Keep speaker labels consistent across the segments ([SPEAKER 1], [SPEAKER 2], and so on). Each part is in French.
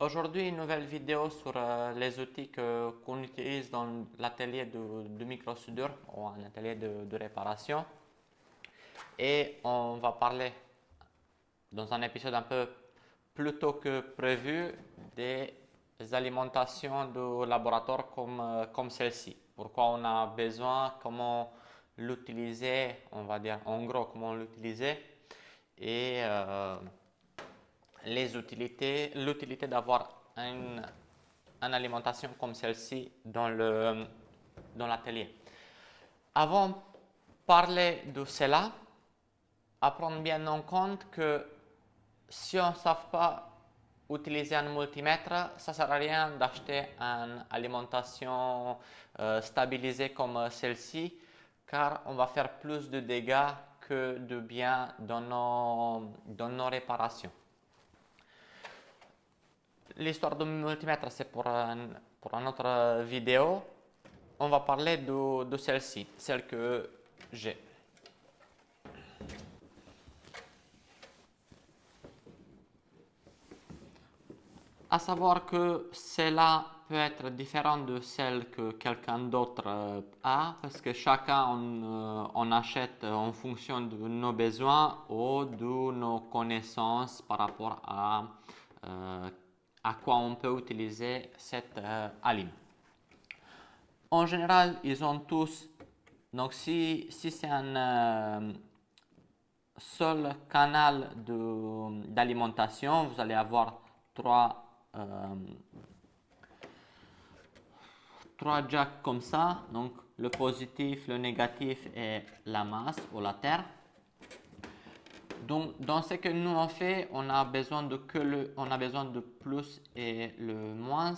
[SPEAKER 1] Aujourd'hui, une nouvelle vidéo sur les outils qu'on utilise dans l'atelier de microsoudure ou un atelier de réparation. Et on va parler dans un épisode un peu plus tôt que prévu des alimentations de laboratoire comme celle-ci. Pourquoi on a besoin, comment l'utiliser, on va dire en gros comment l'utiliser et l'utilité d'avoir une alimentation comme celle-ci dans l'atelier. Avant de parler de cela, à prendre bien en compte que si on ne sait pas utiliser un multimètre, ça ne sert à rien d'acheter une alimentation stabilisée comme celle-ci, car on va faire plus de dégâts que de bien dans nos réparations. L'histoire du multimètre, c'est pour une autre vidéo. On va parler de celle-ci, celle que j'ai. À savoir que celle-là peut être différente de celle que quelqu'un d'autre a, parce que chacun on achète en fonction de nos besoins ou de nos connaissances par rapport à quoi on peut utiliser cette alim. En général, ils ont tous, donc si c'est un seul canal d'alimentation, vous allez avoir euh, trois jacks comme ça, donc le positif, le négatif et la masse ou la terre. Donc, dans ce que nous on fait, on a besoin de plus et le moins,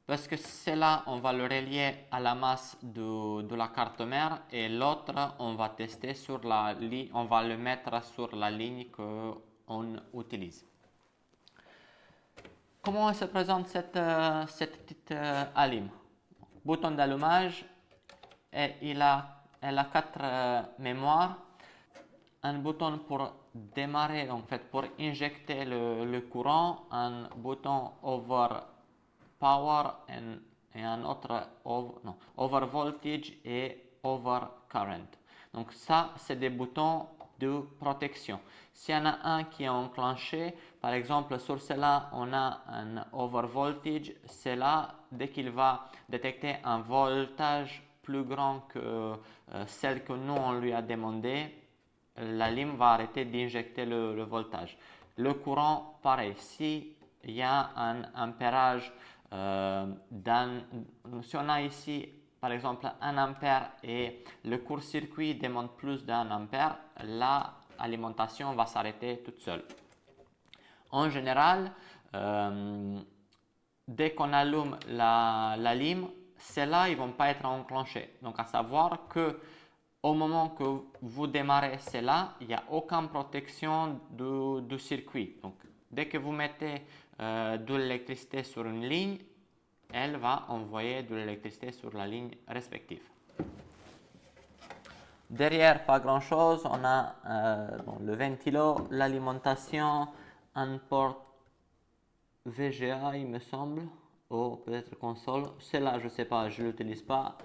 [SPEAKER 1] parce que cela on va le relier à la masse de la carte mère et l'autre on va tester sur la ligne, on va le mettre sur la ligne qu'on utilise. Comment se présente cette petite alim? Bouton d'allumage, et elle a quatre mémoires. Un bouton pour démarrer, en fait, pour injecter le courant, un bouton over power et un autre over voltage et over current. Donc ça, c'est des boutons de protection. S'il y en a un qui est enclenché, par exemple sur cela on a un over voltage, c'est là dès qu'il va détecter un voltage plus grand que celle que nous on lui a demandé, la lime va arrêter d'injecter le voltage. Le courant, pareil, si il y a un ampérage si on a ici par exemple 1 ampère et le court-circuit demande plus d'un ampère, l'alimentation va s'arrêter toute seule. En général, dès qu'on allume la lime, celles-là ne vont pas être enclenchées. Donc à savoir que au moment que vous démarrez celle-là, il n'y a aucune protection du circuit. Donc dès que vous mettez de l'électricité sur une ligne, elle va envoyer de l'électricité sur la ligne respective. Derrière, pas grand chose, on a le ventilo, l'alimentation, un port VGA il me semble, ou peut-être console, celle-là je ne sais pas, je ne l'utilise pas,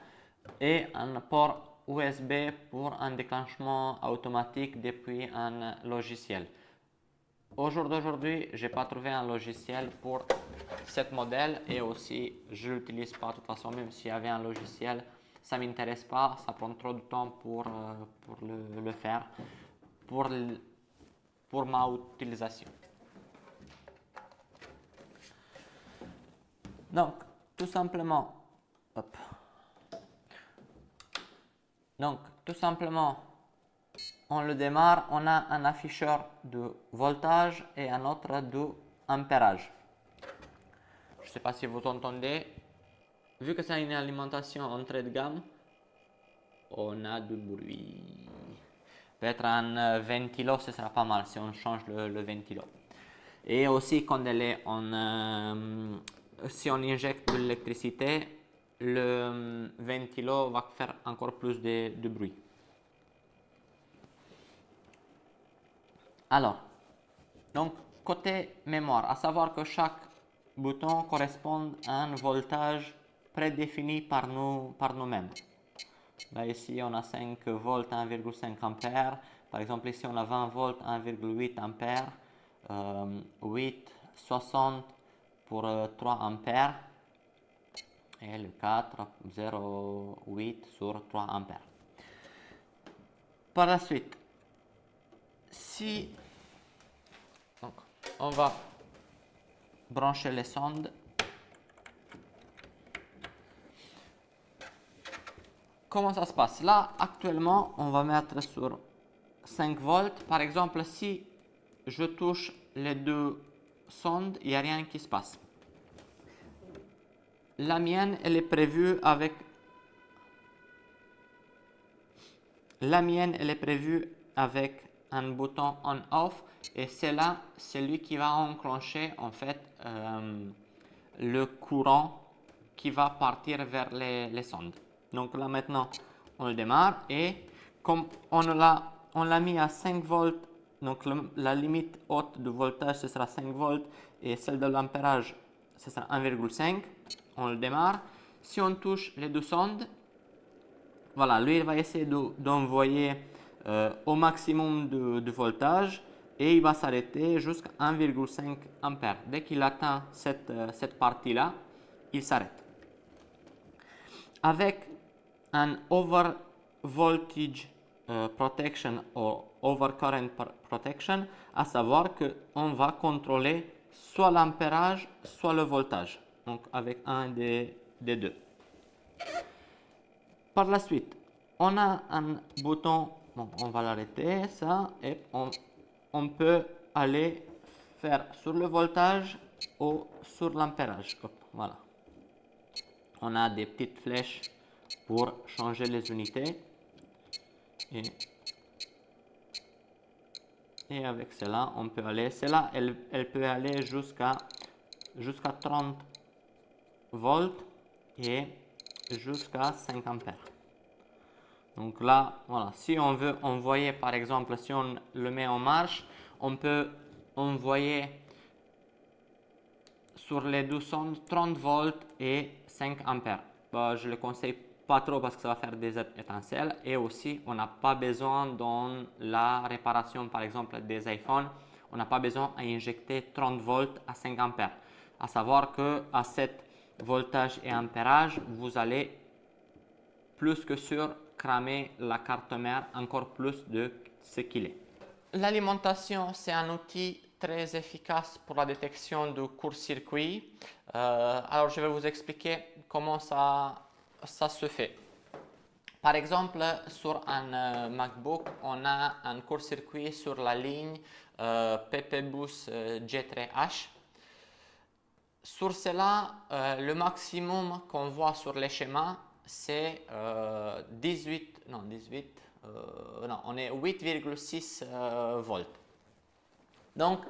[SPEAKER 1] et un port USB pour un déclenchement automatique depuis un logiciel. Au jour d'aujourd'hui, je n'ai pas trouvé un logiciel pour ce modèle et aussi je ne l'utilise pas de toute façon, même s'il y avait un logiciel, ça ne m'intéresse pas, ça prend trop de temps pour le faire, pour ma utilisation. Donc, tout simplement, hop. Donc, tout simplement, on le démarre, on a un afficheur de voltage et un autre de ampérage. Je ne sais pas si vous entendez. Vu que c'est une alimentation entrée de gamme, on a du bruit. Peut-être un ventilo, ce sera pas mal si on change le ventilo. Et aussi quand si on injecte de l'électricité, le ventilo va faire encore plus de bruit. Alors, donc côté mémoire, à savoir que chaque boutons correspondent à un voltage prédéfini par nous-mêmes. Là, ici, on a 5 volts, 1,5 ampères. Par exemple, ici, on a 20 volts, 1,8 ampères. 8, 60 pour 3 ampères. Et le 4, 0,8 sur 3 ampères. Par la suite, si donc, on va brancher les sondes, comment ça se passe? Là, actuellement, on va mettre sur 5 volts. Par exemple, si je touche les deux sondes, il n'y a rien qui se passe. La mienne, elle est prévue avec un bouton on-off et c'est là, c'est lui qui va enclencher en fait le courant qui va partir vers les sondes. Donc là maintenant, on le démarre et comme on l'a mis à 5 volts, donc la limite haute de voltage ce sera 5 volts et celle de l'ampérage ce sera 1,5. On le démarre. Si on touche les deux sondes, voilà, lui il va essayer d'envoyer au maximum de voltage et il va s'arrêter jusqu'à 1,5 ampères. Dès qu'il atteint cette partie-là, il s'arrête. Avec un over voltage protection ou over current protection, à savoir qu'on va contrôler soit l'ampérage, soit le voltage. Donc avec un des deux. Par la suite, on a un bouton, bon, on va l'arrêter, ça, et on peut aller faire sur le voltage ou sur l'ampérage. Voilà. On a des petites flèches pour changer les unités. Et avec cela, on peut aller, celle-là, elle peut aller jusqu'à 30 volts et jusqu'à 5 ampères. Donc là, voilà, si on veut envoyer, par exemple, si on le met en marche, on peut envoyer sur les deux sondes 30 volts et 5 ampères. Bah, je ne le conseille pas trop parce que ça va faire des étincelles et aussi on n'a pas besoin dans la réparation, par exemple, des iPhones, on n'a pas besoin à injecter 30 volts à 5 ampères. À savoir qu'à 7 voltage et ampérage, vous allez plus que sûr cramer la carte mère encore plus de ce qu'il est. L'alimentation, c'est un outil très efficace pour la détection de court-circuit. Alors, je vais vous expliquer comment ça se fait. Par exemple, sur un MacBook, on a un court-circuit sur la ligne PPBus G3H. Sur cela, le maximum qu'on voit sur les schémas, c'est 8,6 volts. Donc,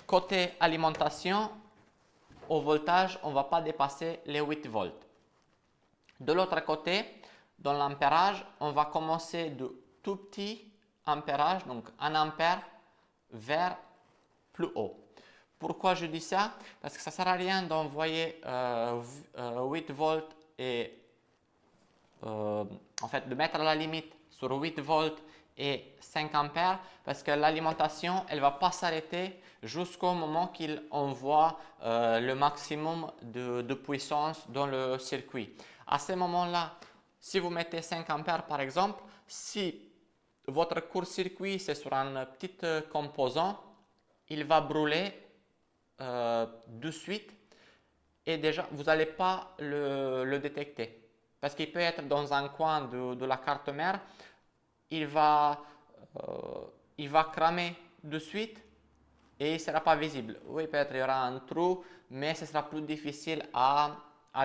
[SPEAKER 1] côté alimentation, au voltage, on ne va pas dépasser les 8 volts. De l'autre côté, dans l'ampérage, on va commencer de tout petit ampérage, donc 1 ampère, vers plus haut. Pourquoi je dis ça? Parce que ça ne sert à rien d'envoyer 8 volts et en fait de mettre la limite sur 8 volts et 5 ampères parce que l'alimentation elle va pas s'arrêter jusqu'au moment qu'il envoie le maximum de puissance dans le circuit. À ce moment-là, si vous mettez 5 ampères par exemple, si votre court-circuit c'est sur un petit composant, il va brûler de suite et déjà vous n'allez pas le détecter parce qu'il peut être dans un coin de la carte mère, il va cramer de suite et il ne sera pas visible. Oui, peut-être il y aura un trou, mais ce sera plus difficile à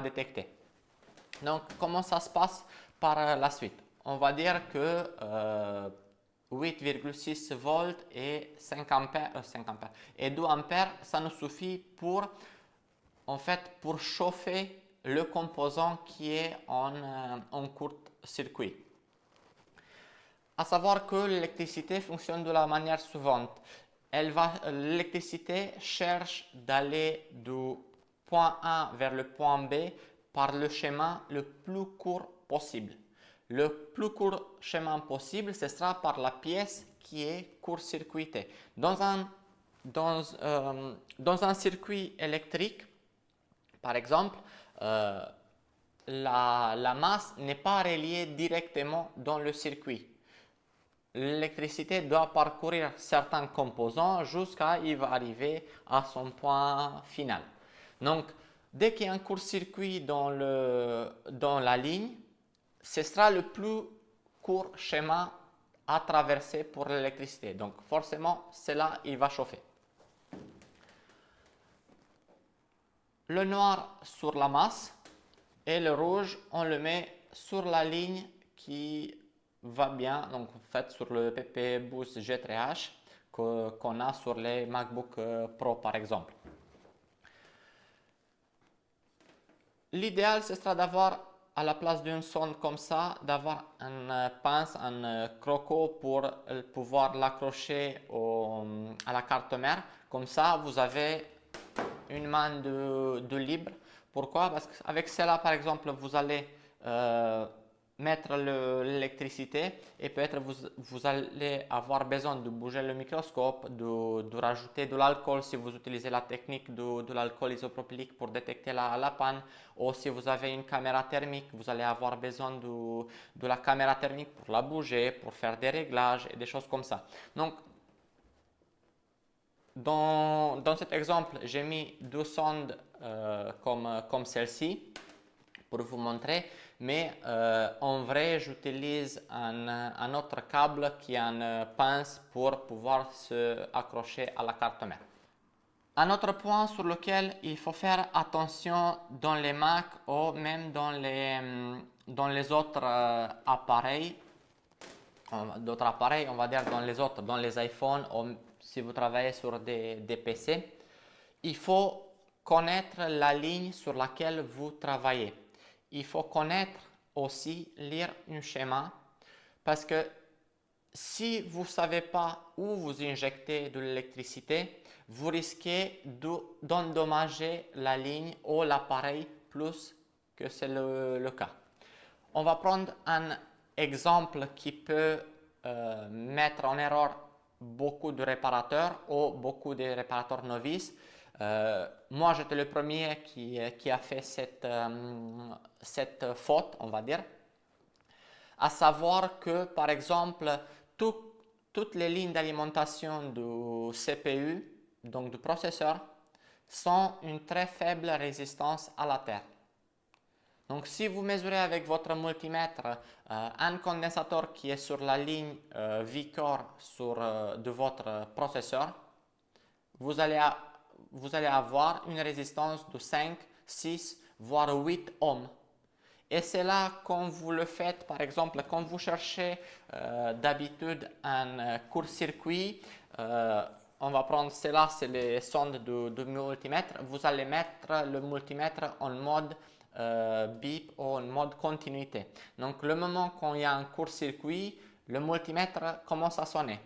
[SPEAKER 1] détecter. Donc, comment ça se passe par la suite? On va dire que 8,6 volts et 5 ampères, et 2 ampères, ça nous suffit pour chauffer le composant qui est en court-circuit. À savoir que l'électricité fonctionne de la manière suivante. L'électricité cherche d'aller point A vers le point B par le schéma le plus court possible. Le plus court chemin possible, ce sera par la pièce qui est court-circuitée. Dans un circuit électrique, par exemple, la masse n'est pas reliée directement dans le circuit. L'électricité doit parcourir certains composants jusqu'à il va arriver à son point final. Donc, dès qu'il y a un court-circuit dans la ligne, ce sera le plus court schéma à traverser pour l'électricité. Donc, forcément, c'est là il va chauffer. Le noir sur la masse et le rouge, on le met sur la ligne qui va bien, donc en fait sur le PP Boost G3H qu'on a sur les MacBook Pro par exemple. L'idéal, ce sera d'avoir à la place d'une sonde comme ça, d'avoir une pince, un croco pour pouvoir l'accrocher à la carte mère. Comme ça, vous avez une main de libre. Pourquoi? Parce qu'avec celle-là, par exemple, vous allez mettre l'électricité et peut-être vous allez avoir besoin de bouger le microscope, de rajouter de l'alcool si vous utilisez la technique de l'alcool isopropylique pour détecter la panne, ou si vous avez une caméra thermique, vous allez avoir besoin de la caméra thermique pour la bouger, pour faire des réglages et des choses comme ça. Donc, dans cet exemple, j'ai mis deux sondes comme celle-ci pour vous montrer, mais en vrai, j'utilise un autre câble qui a une pince pour pouvoir se accrocher à la carte mère. Un autre point sur lequel il faut faire attention dans les Mac ou même dans les autres appareils, on va dire dans les iPhones ou si vous travaillez sur des PC, il faut connaître la ligne sur laquelle vous travaillez. Il faut connaître aussi, lire un schéma, parce que si vous ne savez pas où vous injectez de l'électricité, vous risquez d'endommager la ligne ou l'appareil plus que c'est le cas. On va prendre un exemple qui peut mettre en erreur beaucoup de réparateurs ou beaucoup de réparateurs novices. Moi, j'étais le premier qui a fait cette faute, on va dire, à savoir que, par exemple, toutes les lignes d'alimentation du CPU, donc du processeur, sont une très faible résistance à la terre. Donc, si vous mesurez avec votre multimètre un condensateur qui est sur la ligne V-Core de votre processeur, vous allez avoir une résistance de 5, 6, voire 8 ohms. Et c'est là, quand vous le faites, par exemple, quand vous cherchez d'habitude un court-circuit, on va prendre celle-là, c'est les sondes de multimètre. Vous allez mettre le multimètre en mode bip ou en mode continuité. Donc, le moment quand il y a un court-circuit, le multimètre commence à sonner.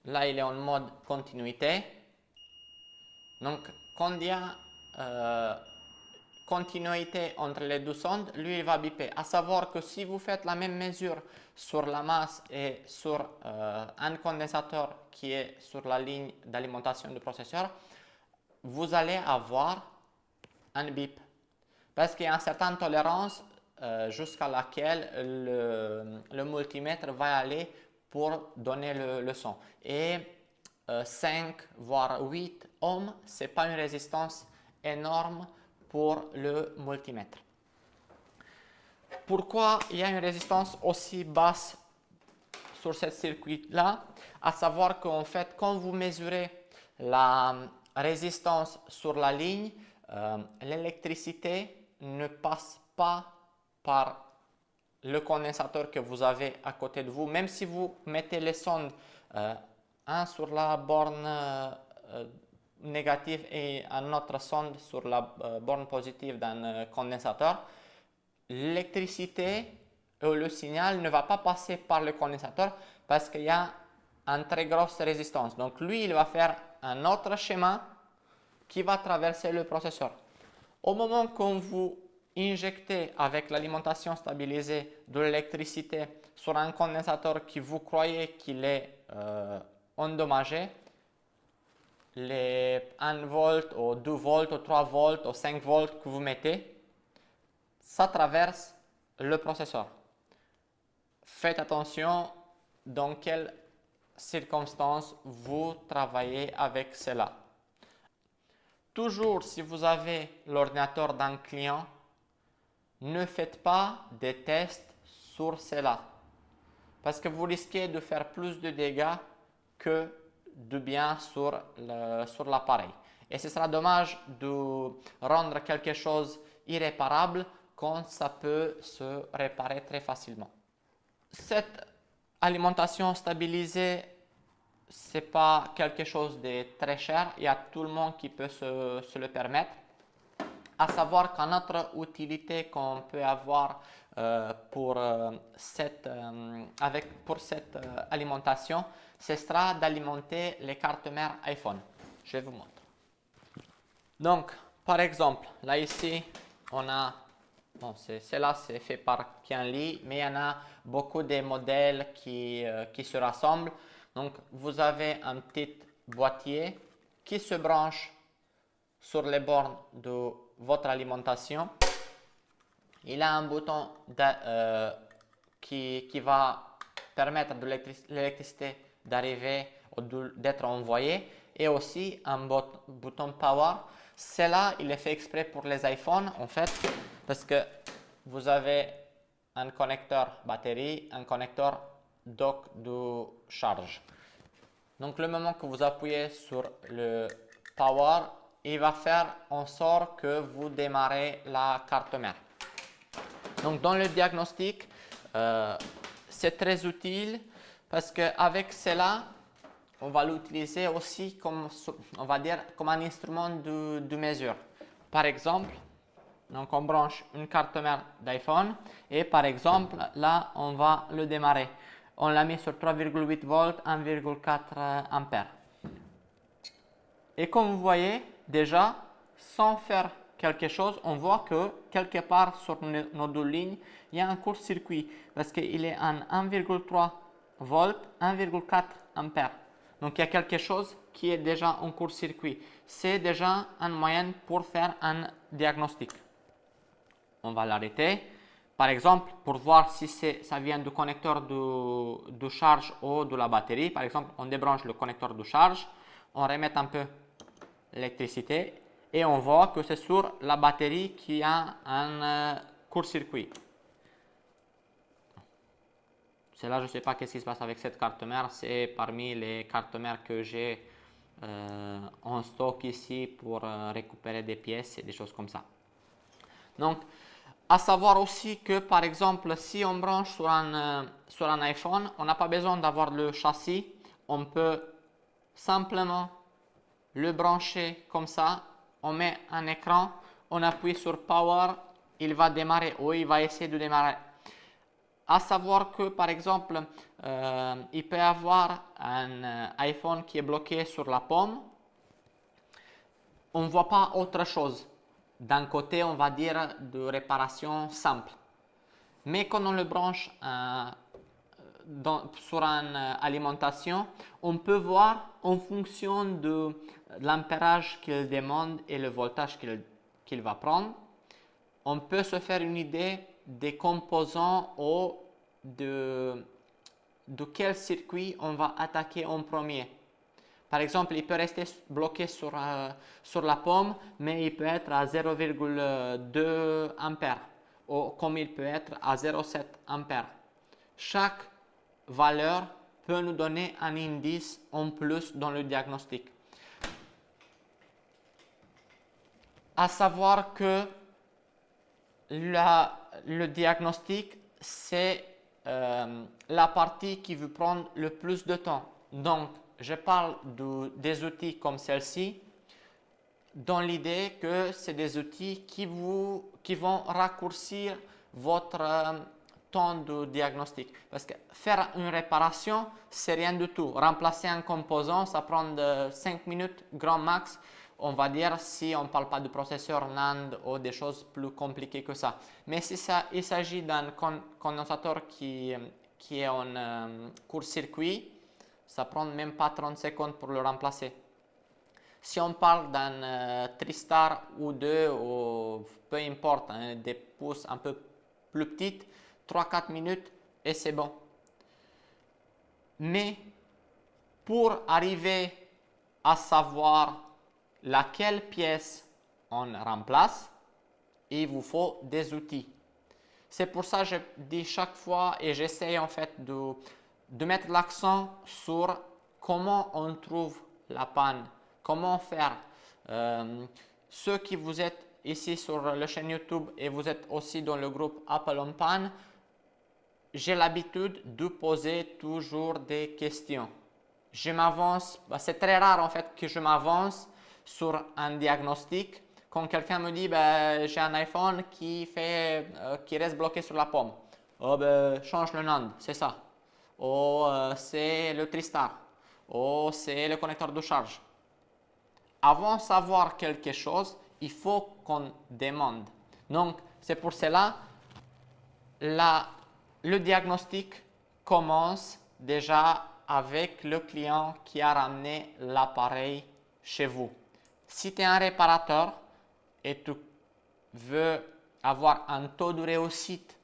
[SPEAKER 1] Là, il est en mode continuité. Donc, quand il y a continuité entre les deux sondes, lui, il va biper. À savoir que si vous faites la même mesure sur la masse et sur un condensateur qui est sur la ligne d'alimentation du processeur, vous allez avoir un bip. Parce qu'il y a une certaine tolérance jusqu'à laquelle le multimètre va aller pour donner le son. Et 5 voire 8 ohms, ce n'est pas une résistance énorme pour le multimètre. Pourquoi il y a une résistance aussi basse sur ce circuit-là? À savoir qu'en fait, quand vous mesurez la résistance sur la ligne, l'électricité ne passe pas par le condensateur que vous avez à côté de vous. Même si vous mettez les sondes, un sur la borne négative et un autre sonde sur la borne positive d'un condensateur, l'électricité ou le signal ne va pas passer par le condensateur parce qu'il y a une très grosse résistance. Donc lui, il va faire un autre schéma qui va traverser le processeur. Au moment qu'on vous injectez avec l'alimentation stabilisée de l'électricité sur un condensateur qui vous croyez qu'il est endommagé, les 1 volt ou 2 volts ou 3 volts ou 5 volts que vous mettez, ça traverse le processeur. Faites attention dans quelles circonstances vous travaillez avec cela. Toujours si vous avez l'ordinateur d'un client, ne faites pas des tests sur cela parce que vous risquez de faire plus de dégâts que de bien sur l'appareil. Et ce sera dommage de rendre quelque chose irréparable quand ça peut se réparer très facilement. Cette alimentation stabilisée, ce n'est pas quelque chose de très cher. Il y a tout le monde qui peut se le permettre. À savoir qu'une autre utilité qu'on peut avoir pour cette alimentation, ce sera d'alimenter les cartes mères iPhone. Je vous montre. Donc, par exemple, là ici, on a, bon, celle-là c'est fait par Qianli, mais il y en a beaucoup de modèles qui se rassemblent. Donc, vous avez un petit boîtier qui se branche sur les bornes de votre alimentation. Il a un bouton qui va permettre de l'électricité d'arriver ou d'être envoyée et aussi un bouton power. Celui-là, il est fait exprès pour les iPhones en fait parce que vous avez un connecteur batterie, un connecteur dock de charge. Donc le moment que vous appuyez sur le power, il va faire en sorte que vous démarrez la carte mère. Donc dans le diagnostic, c'est très utile parce qu'avec cela, on va l'utiliser aussi comme, on va dire, comme un instrument de mesure. Par exemple, donc on branche une carte mère d'iPhone et par exemple, là, on va le démarrer. On l'a mis sur 3,8 volts, 1,4 ampères. Et comme vous voyez, déjà, sans faire quelque chose, on voit que quelque part sur nos deux lignes, il y a un court-circuit parce qu'il est en 1,3 volts, 1,4 ampères. Donc il y a quelque chose qui est déjà en court-circuit. C'est déjà une moyenne pour faire un diagnostic. On va l'arrêter. Par exemple, pour voir si ça vient du connecteur de charge ou de la batterie. Par exemple, on débranche le connecteur de charge, on remet un peu l'électricité et on voit que c'est sur la batterie qui a un court-circuit. Celle-là, je ne sais pas qu'est-ce qui se passe avec cette carte mère. C'est parmi les cartes mères que j'ai en stock ici pour récupérer des pièces et des choses comme ça. Donc, à savoir aussi que par exemple, si on branche sur un iPhone, on n'a pas besoin d'avoir le châssis. On peut simplement le brancher comme ça. On met un écran, on appuie sur Power, il va démarrer ou il va essayer de démarrer. À savoir que par exemple, il peut y avoir un iPhone qui est bloqué sur la pomme. On ne voit pas autre chose. D'un côté, on va dire de réparation simple. Mais quand on le branche sur une alimentation, on peut voir en fonction de l'ampérage qu'il demande et le voltage qu'il va prendre, on peut se faire une idée des composants ou de quel circuit on va attaquer en premier. Par exemple, il peut rester bloqué sur la pomme, mais il peut être à 0,2 ampères ou comme il peut être à 0,7 ampères. Chaque valeur peut nous donner un indice en plus dans le diagnostic. À savoir que le diagnostic, c'est la partie qui veut prendre le plus de temps. Donc, je parle des outils comme celle-ci dans l'idée que c'est des outils qui vont raccourcir votre temps de diagnostic. Parce que faire une réparation, c'est rien du tout. Remplacer un composant, ça prend 5 minutes grand max. On va dire si on ne parle pas de processeur NAND ou des choses plus compliquées que ça. Mais si il s'agit d'un condensateur qui est en court-circuit, ça prend même pas 30 secondes pour le remplacer. Si on parle d'un Tristar ou deux, ou peu importe, hein, des pouces un peu plus petites, 3-4 minutes et c'est bon. Mais pour arriver à savoir laquelle pièce on remplace, il vous faut des outils. C'est pour ça que je dis chaque fois et j'essaie en fait de mettre l'accent sur comment on trouve la panne, comment faire. Ceux qui vous êtes ici sur la chaîne YouTube et vous êtes aussi dans le groupe Apple on Panne, j'ai l'habitude de poser toujours des questions. Je m'avance, c'est très rare en fait que je m'avance sur un diagnostic. Quand quelqu'un me dit j'ai un iPhone qui reste bloqué sur la pomme, change le NAND, c'est ça. C'est le Tristar. C'est le connecteur de charge. Avant de savoir quelque chose, il faut qu'on demande. Donc, c'est pour cela le diagnostic commence déjà avec le client qui a ramené l'appareil chez vous. Si tu es un réparateur et tu veux avoir un taux de réussite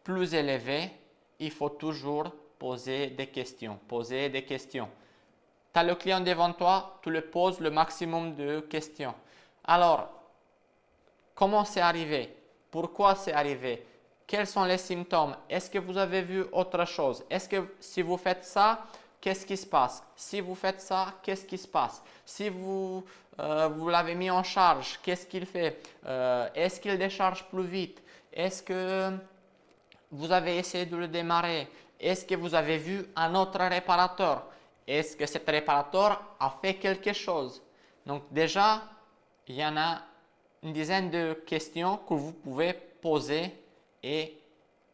[SPEAKER 1] plus élevé, il faut toujours poser des questions. Tu as le client devant toi, tu lui poses le maximum de questions. Alors, comment c'est arrivé? Pourquoi c'est arrivé? Quels sont les symptômes? Est-ce que vous avez vu autre chose? Est-ce que si vous faites ça, qu'est-ce qui se passe? Si vous faites ça, qu'est-ce qui se passe? Si vous l'avez mis en charge, qu'est-ce qu'il fait? Est-ce qu'il décharge plus vite? Est-ce que vous avez essayé de le démarrer? Est-ce que vous avez vu un autre réparateur? Est-ce que cet réparateur a fait quelque chose? Donc déjà, il y en a une dizaine de questions que vous pouvez poser et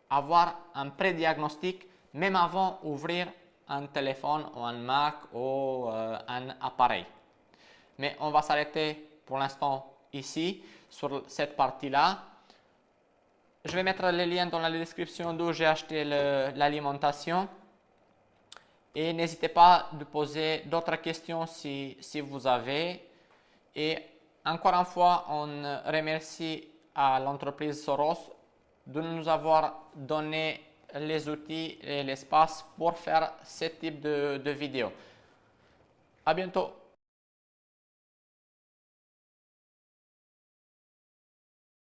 [SPEAKER 1] avoir un pré-diagnostic même avant d'ouvrir un téléphone ou un Mac ou un appareil. Mais on va s'arrêter pour l'instant ici sur cette partie-là. Je vais mettre les liens dans la description d'où j'ai acheté l'alimentation. Et n'hésitez pas de poser d'autres questions si vous avez. Et encore une fois, on remercie à l'entreprise Soros de nous avoir donné les outils et l'espace pour faire ce type de vidéo. À bientôt!